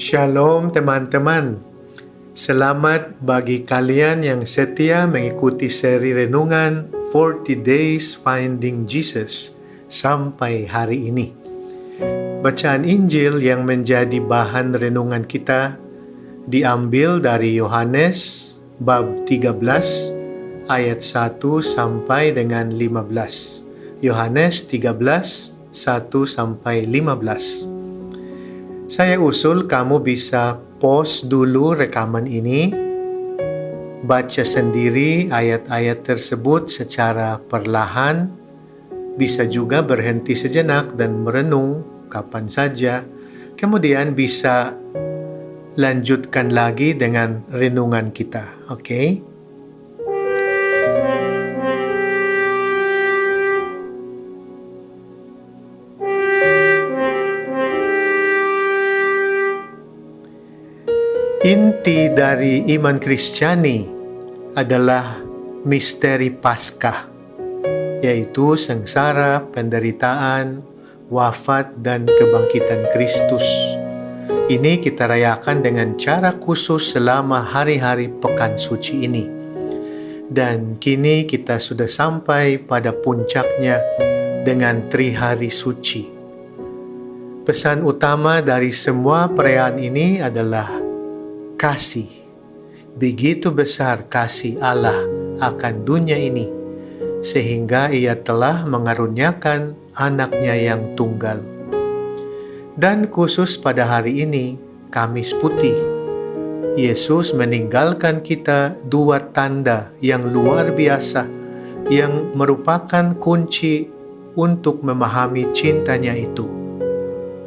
Shalom teman-teman. Selamat bagi kalian yang setia mengikuti seri renungan 40 Days Finding Jesus sampai hari ini. Bacaan Injil yang menjadi bahan renungan kita diambil dari Yohanes bab 13 ayat 1 sampai dengan 15. Yohanes 13 1 sampai 15. Saya usul kamu bisa pause dulu rekaman ini, baca sendiri ayat-ayat tersebut secara perlahan, bisa juga berhenti sejenak dan merenung kapan saja, kemudian bisa lanjutkan lagi dengan renungan kita, oke? Inti dari iman Kristiani adalah misteri Paskah, yaitu sengsara, penderitaan, wafat, dan kebangkitan Kristus. Ini kita rayakan dengan cara khusus selama hari-hari Pekan Suci ini. Dan kini kita sudah sampai pada puncaknya dengan Trihari Suci. Pesan utama dari semua perayaan ini adalah kasih. Begitu besar kasih Allah akan dunia ini, sehingga Ia telah mengaruniakan anaknya yang tunggal. Dan khusus pada hari ini, Kamis Putih, Yesus meninggalkan kita dua tanda yang luar biasa yang merupakan kunci untuk memahami cintanya itu,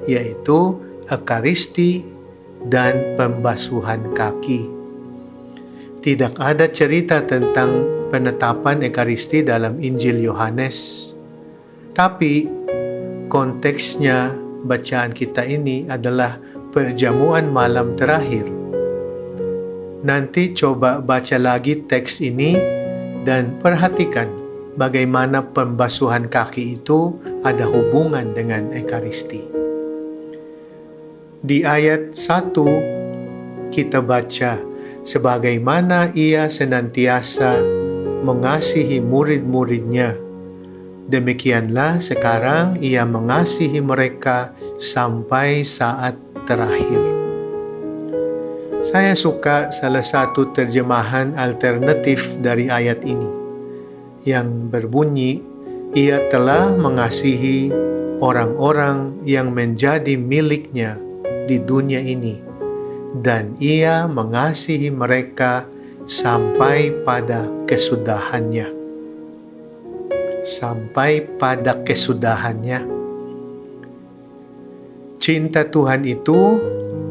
yaitu Ekaristi dan pembasuhan kaki. Tidak ada cerita tentang penetapan Ekaristi dalam Injil Yohanes, tapi konteksnya bacaan kita ini adalah perjamuan malam terakhir. Nanti coba baca lagi teks ini dan perhatikan bagaimana pembasuhan kaki itu ada hubungan dengan Ekaristi. Di ayat 1 kita baca, sebagaimana Ia senantiasa mengasihi murid-muridnya, demikianlah sekarang Ia mengasihi mereka sampai saat terakhir. Saya suka salah satu terjemahan alternatif dari ayat ini, yang berbunyi, Ia telah mengasihi orang-orang yang menjadi miliknya di dunia ini, dan Ia mengasihi mereka sampai pada kesudahannya. Sampai pada kesudahannya. Cinta Tuhan itu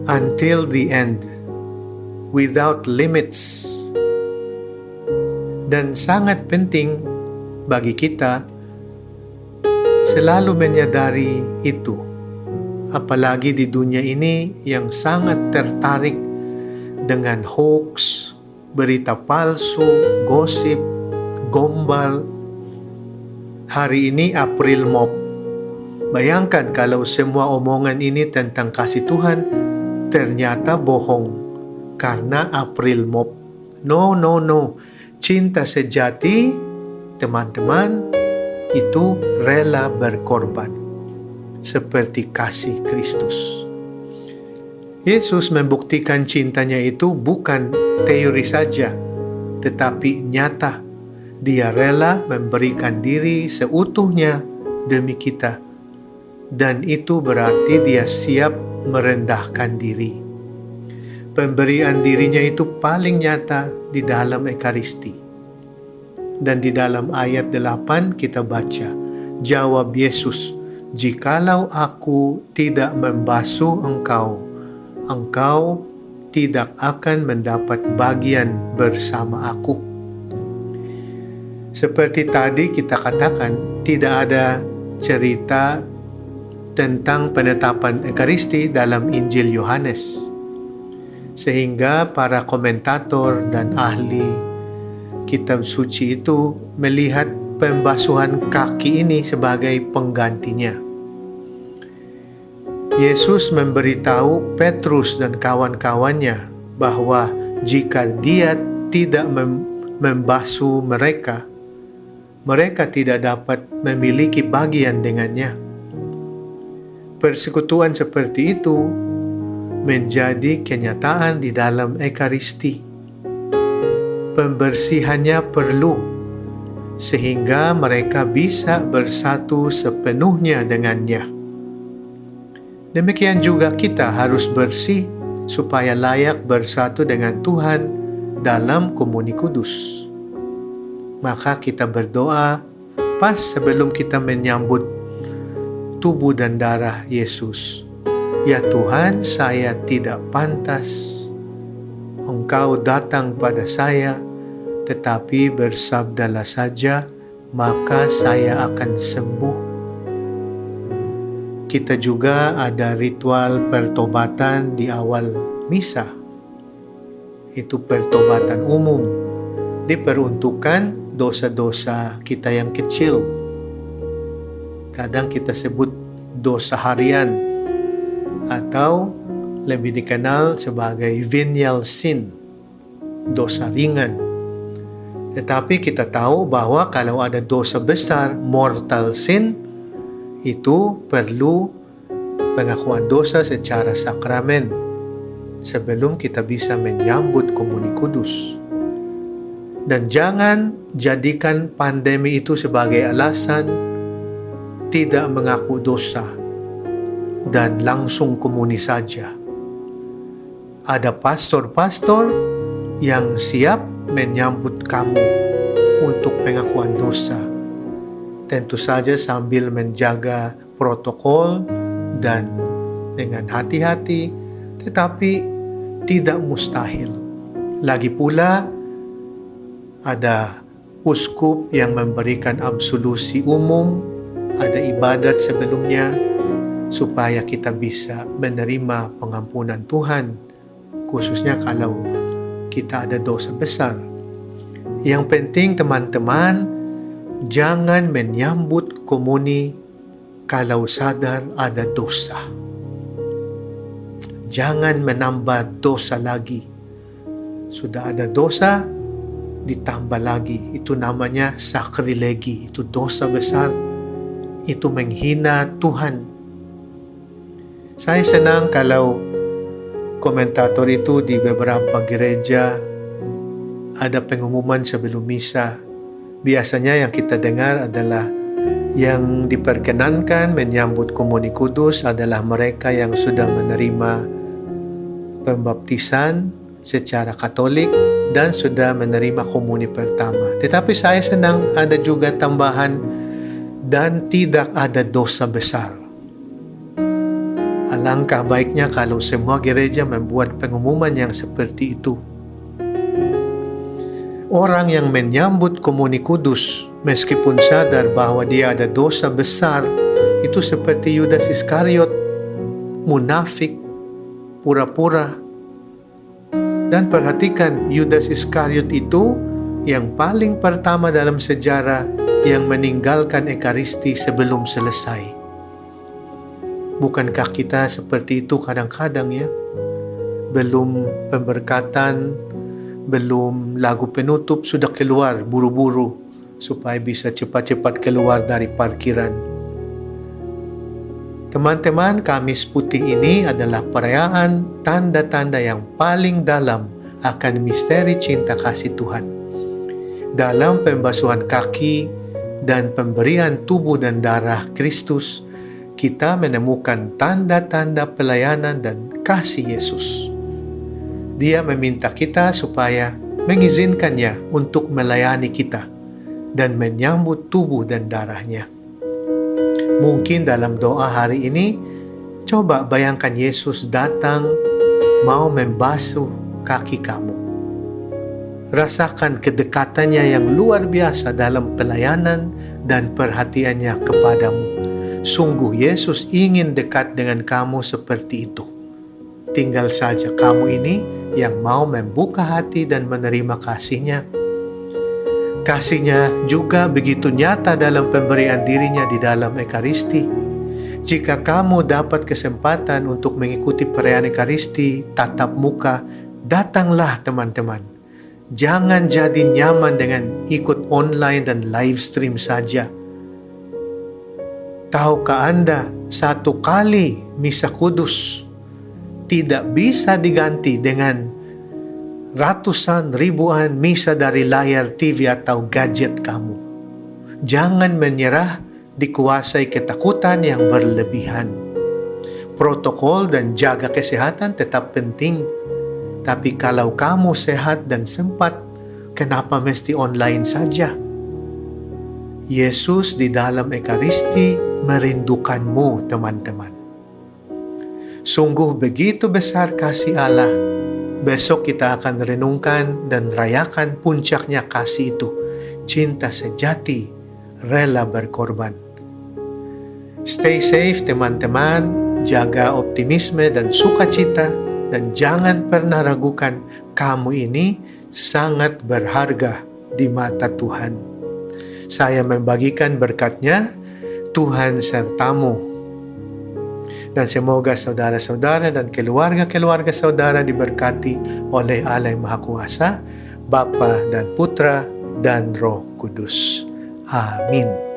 until the end, without limits. Dan sangat penting bagi kita selalu menyadari itu. Apalagi di dunia ini yang sangat tertarik dengan hoax, berita palsu, gosip, gombal. Hari ini April Mop. Bayangkan kalau semua omongan ini tentang kasih Tuhan ternyata bohong karena April Mop. No. Cinta sejati, teman-teman, itu rela berkorban. Seperti kasih Kristus. Yesus membuktikan cintanya itu bukan teori saja, tetapi nyata. Dia rela memberikan diri seutuhnya demi kita. Dan itu berarti Dia siap merendahkan diri. Pemberian dirinya itu paling nyata di dalam Ekaristi. Dan di dalam ayat 8 kita baca, jawab Yesus, jikalau aku tidak membasuh engkau, engkau tidak akan mendapat bagian bersama aku. Seperti tadi kita katakan, tidak ada cerita tentang penetapan Ekaristi dalam Injil Yohanes. Sehingga para komentator dan ahli kitab suci itu melihat pembasuhan kaki ini sebagai penggantinya. Yesus memberitahu Petrus dan kawan-kawannya bahwa jika dia tidak membasuh mereka, mereka tidak dapat memiliki bagian dengannya. Persekutuan seperti itu menjadi kenyataan di dalam Ekaristi. Pembersihannya perlu, sehingga mereka bisa bersatu sepenuhnya dengannya. Demikian juga kita harus bersih supaya layak bersatu dengan Tuhan dalam komuni kudus. Maka kita berdoa pas sebelum kita menyambut tubuh dan darah Yesus. Ya Tuhan, saya tidak pantas Engkau datang pada saya, tetapi bersabdalah saja, maka saya akan sembuh. Kita juga ada ritual pertobatan di awal misa. Itu pertobatan umum, diperuntukkan dosa-dosa kita yang kecil. Kadang kita sebut dosa harian, atau lebih dikenal sebagai venial sin, dosa ringan. Tetapi kita tahu bahwa kalau ada dosa besar, mortal sin, itu perlu pengakuan dosa secara sakramen sebelum kita bisa menyambut komuni kudus. Dan jangan jadikan pandemi itu sebagai alasan tidak mengaku dosa dan langsung komuni saja. Ada pastor-pastor yang siap menyambut kamu untuk pengakuan dosa. Tentu saja sambil menjaga protokol dan dengan hati-hati, tetapi tidak mustahil. Lagi pula, ada uskup yang memberikan absolusi umum, ada ibadat sebelumnya, supaya kita bisa menerima pengampunan Tuhan, khususnya kalau kita ada dosa besar. Yang penting teman-teman, jangan menyambut komuni kalau sadar ada dosa. Jangan menambah dosa lagi. Sudah ada dosa, ditambah lagi. Itu namanya sakrilegi. Itu dosa besar. Itu menghina Tuhan. Saya senang kalau komentator itu di beberapa gereja ada pengumuman sebelum misa. Biasanya yang kita dengar adalah yang diperkenankan menyambut komuni kudus adalah mereka yang sudah menerima pembaptisan secara Katolik dan sudah menerima komuni pertama. Tetapi saya senang ada juga tambahan dan tidak ada dosa besar. Alangkah baiknya kalau semua gereja membuat pengumuman yang seperti itu. Orang yang menyambut komuni kudus, meskipun sadar bahwa dia ada dosa besar, itu seperti Yudas Iskariot, munafik, pura-pura. Dan perhatikan, Yudas Iskariot itu yang paling pertama dalam sejarah yang meninggalkan Ekaristi sebelum selesai. Bukankah kita seperti itu kadang-kadang ya? Belum pemberkatan, belum lagu penutup, sudah keluar buru-buru supaya bisa cepat-cepat keluar dari parkiran. Teman-teman, Kamis Putih ini adalah perayaan tanda-tanda yang paling dalam akan misteri cinta kasih Tuhan. Dalam pembasuhan kaki dan pemberian tubuh dan darah Kristus, kita menemukan tanda-tanda pelayanan dan kasih Yesus. Dia meminta kita supaya mengizinkannya untuk melayani kita dan menyambut tubuh dan darahnya. Mungkin dalam doa hari ini, coba bayangkan Yesus datang mau membasuh kaki kamu. Rasakan kedekatannya yang luar biasa dalam pelayanan dan perhatiannya kepadamu. Sungguh Yesus ingin dekat dengan kamu seperti itu. Tinggal saja kamu ini yang mau membuka hati dan menerima kasih-Nya. Kasih-Nya juga begitu nyata dalam pemberian dirinya di dalam Ekaristi. Jika kamu dapat kesempatan untuk mengikuti perayaan Ekaristi tatap muka, datanglah teman-teman. Jangan jadi nyaman dengan ikut online dan live stream saja. Tahukah Anda, satu kali misa kudus tidak bisa diganti dengan ratusan ribuan misa dari layar TV atau gadget kamu. Jangan menyerah dikuasai ketakutan yang berlebihan. Protokol dan jaga kesehatan tetap penting. Tapi kalau kamu sehat dan sempat, kenapa mesti online saja? Yesus di dalam Ekaristi merindukanmu, teman-teman. Sungguh begitu besar kasih Allah. Besok kita akan renungkan dan rayakan puncaknya kasih itu. Cinta sejati, rela berkorban. Stay safe, teman-teman. Jaga optimisme dan sukacita. Dan jangan pernah ragukan, kamu ini sangat berharga di mata Tuhan. Saya membagikan berkat-Nya, Tuhan sertamu. Dan semoga saudara-saudara dan keluarga-keluarga saudara diberkati oleh Allah yang Maha Kuasa, Bapa dan Putra dan Roh Kudus. Amin.